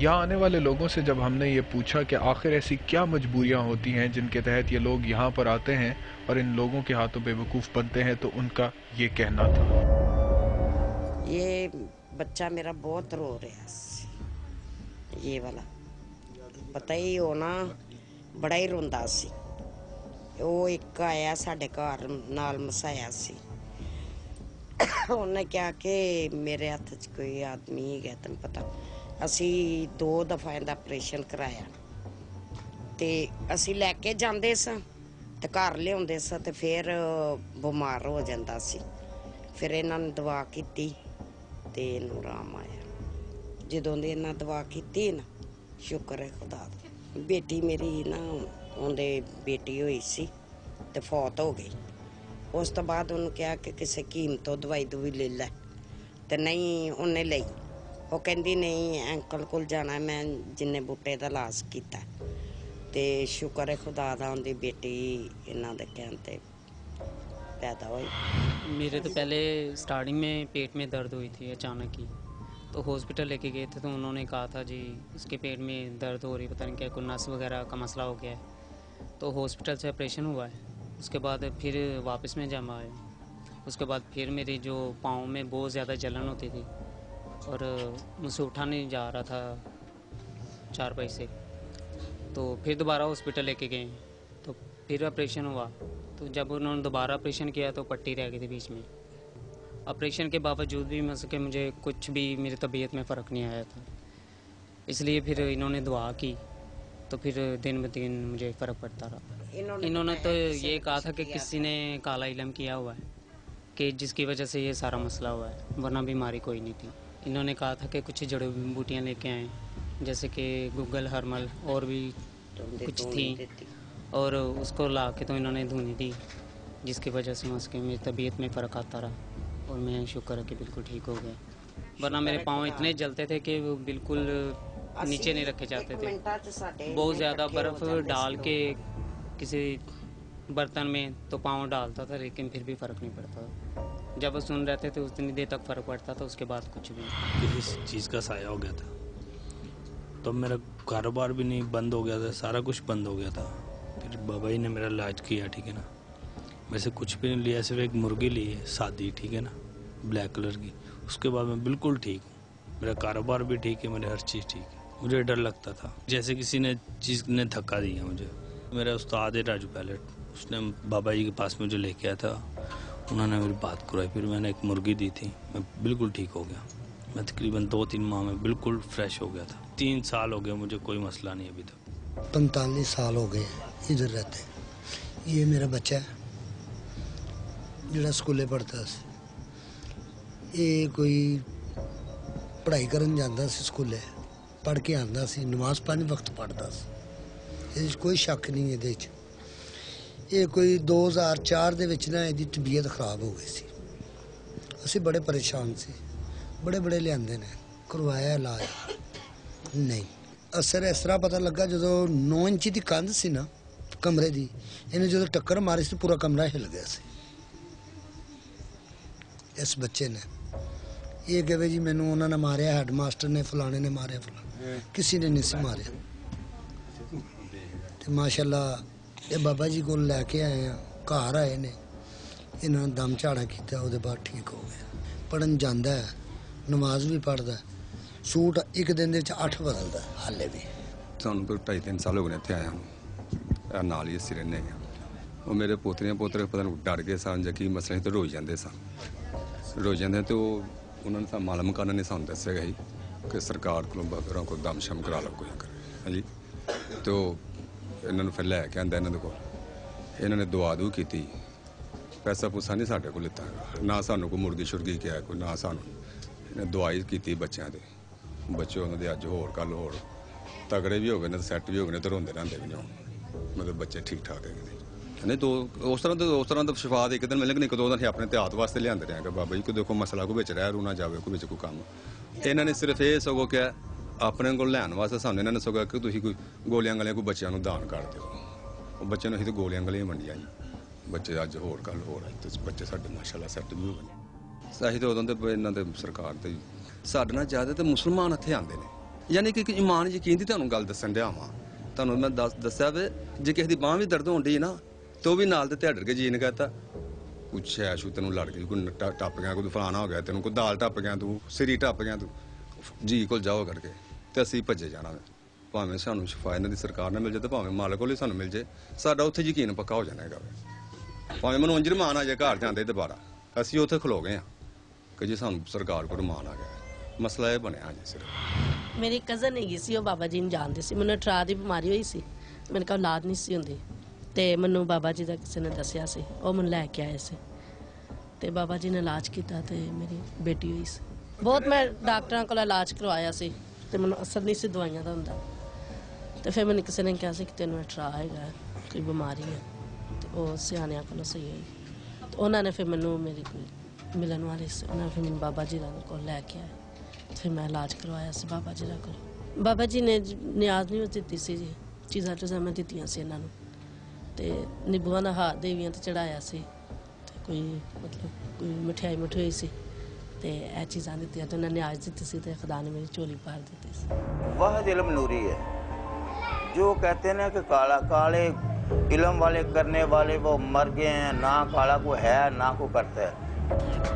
यहाँ आने वाले लोगों से जब हमने ये पूछा कि आखिर ऐसी क्या मजबूरियाँ होती हैं जिनके तहत ये लोग यहाँ पर आते हैं और इन लोगों के हाथों बेवकूफ़ बनते हैं, तो उनका ये कहना था। ये बच्चा मेरा बहुत रो रहा सी, ये वाला पता ही होना, बड़ा ही रोंदा सी। ਉਹ ਇੱਕ ਆਇਆ ਸਾਡੇ ਘਰ ਨਾਲ ਮਸਾਇਆ ਸੀ। ਉਹਨੇ ਕਿਹਾ ਕਿ ਮੇਰੇ ਹੱਥ 'ਚ ਕੋਈ ਆਦਮੀ ਹੈਗਾ, ਤੈਨੂੰ ਪਤਾ ਅਸੀਂ 2 ਦਫਾ ਇਹਦਾ ਆਪਰੇਸ਼ਨ ਕਰਾਇਆ ਤੇ ਅਸੀਂ ਲੈ ਕੇ ਜਾਂਦੇ ਸਾਂ ਤੇ ਘਰ ਲਿਆਉਂਦੇ ਸਾਂ ਤੇ ਫਿਰ ਬਿਮਾਰ ਹੋ ਜਾਂਦਾ ਸੀ। ਫਿਰ ਇਹਨਾਂ ਨੇ ਦਵਾ ਕੀਤੀ ਤੇ ਇਹਨੂੰ ਆਰਾਮ ਆਇਆ। ਜਦੋਂ ਦੀ ਇਹਨਾਂ ਦਵਾ ਕੀਤੀ ਨਾ, ਸ਼ੁਕਰ ਹੈ ਖੁਦਾ ਦਾ। ਬੇਟੀ ਮੇਰੀ ਨਾ ਉਹਦੇ ਬੇਟੀ ਹੋਈ ਸੀ ਤੇ ਫੌਤ ਹੋ ਗਈ। ਉਸ ਤੋਂ ਬਾਅਦ ਉਹਨੂੰ ਕਿਹਾ ਕਿ ਕਿਸੇ ਹਕੀਮ ਤੋਂ ਦਵਾਈ ਦੂਈ ਲੈ ਲੈ, ਤੇ ਨਹੀਂ ਉਹਨੇ ਲਈ। ਉਹ ਕਹਿੰਦੀ ਨਹੀਂ ਅੰਕਲ ਕੋਲ ਜਾਣਾ, ਮੈਂ ਜਿੰਨੇ ਬੂਟੇ ਦਾ ਇਲਾਜ ਕੀਤਾ। ਤੇ ਸ਼ੁਕਰ ਹੈ ਖੁਦਾ ਦਾ, ਉਹਦੀ ਬੇਟੀ ਇਹਨਾਂ ਦੇ ਕਹਿਣ ਤੇ पैदा हुई। मेरे तो पहले स्टार्टिंग में पेट में दर्द हुई थी अचानक ही, तो हॉस्पिटल लेके गए थे तो उन्होंने कहा था जी इसके पेट में दर्द हो रही, पता नहीं क्या कोई नस वगैरह का मसला हो गया है। तो हॉस्पिटल से ऑपरेशन हुआ है, उसके बाद फिर वापस में जमा आए। उसके बाद फिर मेरी जो पाँव में बहुत ज़्यादा जलन होती थी और मुझसे उठा नहीं जा रहा था चारपाई से। तो फिर दोबारा हॉस्पिटल लेके गए तो फिर ऑपरेशन हुआ। तो जब उन्होंने दोबारा ऑपरेशन किया तो पट्टी रह गई थी बीच में। ऑपरेशन के बावजूद भी मुझे कुछ भी मेरी तबीयत में फ़र्क नहीं आया था, इसलिए फिर इन्होंने दुआ की तो फिर दिन ब दिन मुझे फ़र्क पड़ता रहा। इन्होंने तो ये कहा था कि किसी ने काला इलम किया हुआ है कि जिसकी वजह से ये सारा मसला हुआ है, वरना बीमारी कोई नहीं थी। इन्होंने कहा था कि कुछ जड़ी बूटियाँ लेके आएँ, जैसे कि गूगल हर्मल और भी कुछ थी, और उसको ला के तो इन्होंने धुनी दी, जिसकी वजह से उसके मेरी तबीयत में फ़र्क आता रहा और मैं शुक्र है कि बिल्कुल ठीक हो गया। वरना मेरे पाँव इतने जलते थे कि वो बिल्कुल नीचे नहीं रखे जाते थे। बहुत ज़्यादा बर्फ़ डाल के किसी बर्तन में तो पाँव डालता था, लेकिन फिर भी फ़र्क नहीं पड़ता। जब वो सुन रहते थे उतनी देर तक फ़र्क पड़ता था, उसके बाद कुछ भी। इस चीज़ का साया हो गया था तो मेरा कारोबार भी नहीं, बंद हो गया था, सारा कुछ बंद हो गया था। फिर बाबा जी ने मेरा इलाज किया, ठीक है ना। वैसे कुछ भी नहीं लिया, सिर्फ एक मुर्गी ली है सादी, ठीक है ना, ब्लैक कलर की। उसके बाद मैं बिल्कुल ठीक हूँ, मेरा कारोबार भी ठीक है, मेरी हर चीज़ ठीक है। मुझे डर लगता था जैसे किसी ने चीज़ ने धक्का दिया मुझे। मेरा उस्ताद है राजू पायलट, उसने बाबा जी के पास मुझे लेके आया था, उन्होंने मेरी बात करवाई, फिर मैंने एक मुर्गी दी थी, मैं बिल्कुल ठीक हो गया। मैं तकरीबन 2-3 माह में बिल्कुल फ्रेश हो गया था। 3 साल हो गए मुझे, कोई मसला नहीं अभी तक। 45 साल हो गए इधर रहते। ये मेरा बच्चा है जोड़ा स्कूले पढ़ता सी। ये कोई पढ़ाई करन जांदा सी, स्कूले पढ़ के आंदा सी, नमाज 5 वक्त पढ़ता सी, ਇਹਦੇ 'ਚ कोई शक नहीं ਇਹਦੇ 'ਚ। ਇਹ कोई 2004 ਦੇ ਵਿੱਚ ਨਾ ਇਹਦੀ ਤਬੀਅਤ ਖਰਾਬ ਹੋ ਗਈ ਸੀ। ਅਸੀਂ ਬੜੇ ਪਰੇਸ਼ਾਨ ਸੀ, बड़े ਲਿਆਂਦੇ ਨੇ, ਕਰਵਾਇਆ ਇਲਾਜ, नहीं असर इस तरह पता लगा जो 9 इंची की कंध सी ना कमरे की, इन्हें जो टक्कर मारी सी पूरा कमरा हिल गया सी। इस बच्चे ने ये कहे जी मैनू उन्होंने मारिया, हैडमास्टर ने, फलाने ने मारे, फलाने किसी ने नहीं सी मारे। तो माशाल्लाह ये बाबा जी को लैके आए हैं, घर आए ने, इन्होंने दम झाड़ा किया, उसके बाद ठीक हो गया। पढ़न जाता है, नमाज भी पढ़ता है, सूट एक दिन के 8 बदलता हाले भी। ਸਾਨੂੰ तो 2.5-3 साल हो गए ਇੱਥੇ ਆਇਆ ਹਾਂ, ਨਾਲ ਹੀ ਅਸੀਂ ਰਹਿੰਦੇ ਹਾਂ। ਉਹ ਮੇਰੇ ਪੋਤਰੀਆਂ ਪੋਤਰੇ ਪਤਾ ਨਹੀਂ ਡਰ ਗਏ ਸਨ ਜਾਂ ਕੀ ਮਸਲਾ ਸੀ, ਤੇ ਰੋਈ ਜਾਂਦੇ ਸਨ। ਤੇ ਉਹਨਾਂ ਨੇ ਤਾਂ ਮਾਲਮ ਕਰਨ ਨੇ ਸਾਨੂੰ ਦੱਸਿਆ ਸੀ ਕਿ ਸਰਕਾਰ ਕੋਲੋਂ ਬਾਬਰਾਂ ਕੋਲ ਦਮਸ਼ਮ ਕਰਾ ਲਓ ਕੋਈ ਕਰ। ਹਾਂਜੀ, ਤੇ ਇਹਨਾਂ ਨੂੰ ਫਿਰ ਲੈ ਕੇ ਆਂਦਾ ਇਹਨਾਂ ਦੇ ਕੋਲ, ਇਹਨਾਂ ਨੇ ਦੁਆ ਦੂ ਕੀਤੀ, ਪੈਸਾ ਪੂਸਾ ਨਹੀਂ ਸਾਡੇ ਕੋਲ ਲਿੱਤਾ, ਨਾ ਸਾਨੂੰ ਕੋਈ ਮੁਰਗੀ ਸ਼ੁਰਗੀ ਕਿਹਾ ਕੋਈ, ਨਾ ਸਾਨੂੰ। ਇਹਨੇ ਦਵਾਈ ਕੀਤੀ ਬੱਚਿਆਂ ਦੇ, ਬੱਚੇ ਉਹਨਾਂ ਦੇ ਅੱਜ ਹੋਰ ਕੱਲ ਹੋਰ तगड़े भी हो गए, सैट भी हो गए, तो रोंदे रहते भी नहीं, मतलब बच्चे ठीक ठाक है नहीं। तो उस तरह तो शिफा एक दिन मिलने नहीं, 2 दिन अपने त्यात वास्ते लियाते रहे कि बाबा जी को देखो मसला कोई रह रू ना जाए, कोई कोई काम। इन्होंने सिर्फ ये सगों क्या अपने को लैन वास्ते सामने इन्होंने सगों कि तुम कोई गोलियां गलियां कोई बच्चों दान कर दो। बच्चों ने तो गोलियां गलियां वंडियां जी, बच्चे अज होर कल होर, तो बच्चे साढ़े माशाल्लाह सैट भी हो गए। असीं तो उदों तो इन्हों सरकार तो साढ़े नाल ज़्यादा तो मुसलमान इत्थे आते हैं, ਯਾਨੀ ਕਿ ਇੱਕ ਈਮਾਨ ਯਕੀਨ ਦੀ ਤੁਹਾਨੂੰ ਗੱਲ ਦੱਸਣ ਡਿਆ ਵਾਂ। ਤੁਹਾਨੂੰ ਮੈਂ ਦੱਸਿਆ ਵੇ ਜੇ ਕਿਸੇ ਦੀ ਬਾਂਹ ਵੀ ਦਰਦ ਹੋਣ ਡਈ ਨਾ ਤੇ ਉਹ ਵੀ ਨਾਲ ਤੇ ਢੱਡ ਕੇ ਜੀ ਨੇ ਕਹਤਾ ਕੁਛ ਐਸ਼ੂ ਤੈਨੂੰ ਲੜ ਗਈ, ਕੋਈ ਟੱਪ ਗਿਆ, ਕੋਈ ਫਲਾਣਾ ਹੋ ਗਿਆ, ਤੈਨੂੰ ਕੋਈ ਦਾਲ ਟੱਪ ਗਿਆ, ਤੂੰ ਸਿਰੀ ਟੱਪ ਗਿਆ, ਤੂੰ ਜੀ ਕੋਲ ਜਾਓ ਕਰਕੇ ਤੇ ਅਸੀਂ ਭੱਜੇ ਜਾਣਾ ਵੇ। ਭਾਵੇਂ ਸਾਨੂੰ ਸ਼ਿਫਾ ਇਹਨਾਂ ਦੀ ਸਰਕਾਰ ਨਾਲ ਮਿਲ ਜਾਏ ਤੇ ਭਾਵੇਂ ਮਾਲਕ ਕੋਲ ਹੀ ਸਾਨੂੰ ਮਿਲ ਜਾਏ, ਸਾਡਾ ਉੱਥੇ ਯਕੀਨ ਪੱਕਾ ਹੋ ਜਾਣਾ ਹੈਗਾ ਵੇ। ਭਾਵੇਂ ਮੈਨੂੰ ਉਂਝ ਰਮਾਨ ਆ ਜਾਏ ਘਰ ਜਾਂਦੇ ਦੁਬਾਰਾ, ਅਸੀਂ ਉੱਥੇ ਖਲੋ ਗਏ ਹਾਂ ਕਿ ਜੀ ਸਾਨੂੰ ਸਰਕਾਰ ਕੋਲ ਰਮਾਨ ਆ ਗਿਆ। ਮਸਲਾ ਇਹ ਬਣਿਆ ਜੀ ਸਿਰਫ। ਮੇਰੀ ਕਜ਼ਨ ਹੈਗੀ ਸੀ, ਉਹ ਬਾਬਾ ਜੀ ਨੂੰ ਜਾਣਦੇ ਸੀ। ਮੈਨੂੰ ਟਰਾ ਦੀ ਬਿਮਾਰੀ ਹੋਈ ਸੀ, ਮੇਰੇ ਕੋਲ ਔਲਾਦ ਨਹੀਂ ਸੀ ਹੁੰਦੀ ਤੇ ਮੈਨੂੰ ਬਾਬਾ ਜੀ ਦਾ ਕਿਸੇ ਨੇ ਦੱਸਿਆ ਸੀ, ਉਹ ਮੈਨੂੰ ਲੈ ਕੇ ਆਏ ਸੀ ਤੇ ਬਾਬਾ ਜੀ ਨੇ ਇਲਾਜ ਕੀਤਾ ਤੇ ਮੇਰੀ ਬੇਟੀ ਹੋਈ ਸੀ। ਬਹੁਤ ਮੈਂ ਡਾਕਟਰਾਂ ਕੋਲ ਇਲਾਜ ਕਰਵਾਇਆ ਸੀ ਤੇ ਮੈਨੂੰ ਅਸਰ ਨਹੀਂ ਸੀ ਦਵਾਈਆਂ ਦਾ ਹੁੰਦਾ। ਤੇ ਫਿਰ ਮੈਨੂੰ ਕਿਸੇ ਨੇ ਕਿਹਾ ਸੀ ਕਿ ਤੈਨੂੰ ਟਰਾ ਹੈਗਾ, ਕੋਈ ਬਿਮਾਰੀ ਹੈ, ਤੇ ਉਹ ਸਿਆਣਿਆਂ ਕੋਲੋਂ ਸਹੀ ਹੋਈ। ਤੇ ਉਹਨਾਂ ਨੇ ਫਿਰ ਮੈਨੂੰ ਮੇਰੀ ਕੋਈ ਮਿਲਣ ਵਾਲੀ ਸੀ, ਉਹਨਾਂ ਨੇ ਫਿਰ ਮੈਨੂੰ ਬਾਬਾ ਜੀ ਕੋਲ ਲੈ ਕੇ ਆਏ। ਫਿਰ ਮੈਂ ਇਲਾਜ ਕਰਵਾਇਆ ਸੀ ਬਾਬਾ ਜੀ ਦਾ ਕੋਲ। ਬਾਬਾ ਜੀ ਨੇ ਨਿਆਜ਼ ਨਹੀਂ ਦਿੱਤੀ ਸੀ ਜੀ, ਚੀਜ਼ਾਂ ਮੈਂ ਦਿੱਤੀਆਂ ਸੀ ਇਹਨਾਂ ਨੂੰ ਤੇ ਨਿੰਬੂਆਂ ਦਾ ਹਾਰ ਦੇਵੀਆਂ ਤੇ ਚੜਾਇਆ ਸੀ ਤੇ ਕੋਈ ਮਤਲਬ ਕੋਈ ਮਠਿਆਈ ਹੋਈ ਸੀ ਤੇ ਇਹ ਚੀਜ਼ਾਂ ਦਿੱਤੀਆਂ ਤੇ ਉਹਨਾਂ ਨੇ ਨਿਆਜ਼ ਦਿੱਤੀ ਸੀ ਤੇ ਖੁਦਾ ਨੇ ਮੇਰੀ ਝੋਲੀ ਭਰ ਦਿੱਤੀ ਸੀ। वाहिद इल्म नूरी है। जो कहते हैं ना कि काले इल्म वाले करने वाले वो मर गए हैं, ना काला को है ना को करता है।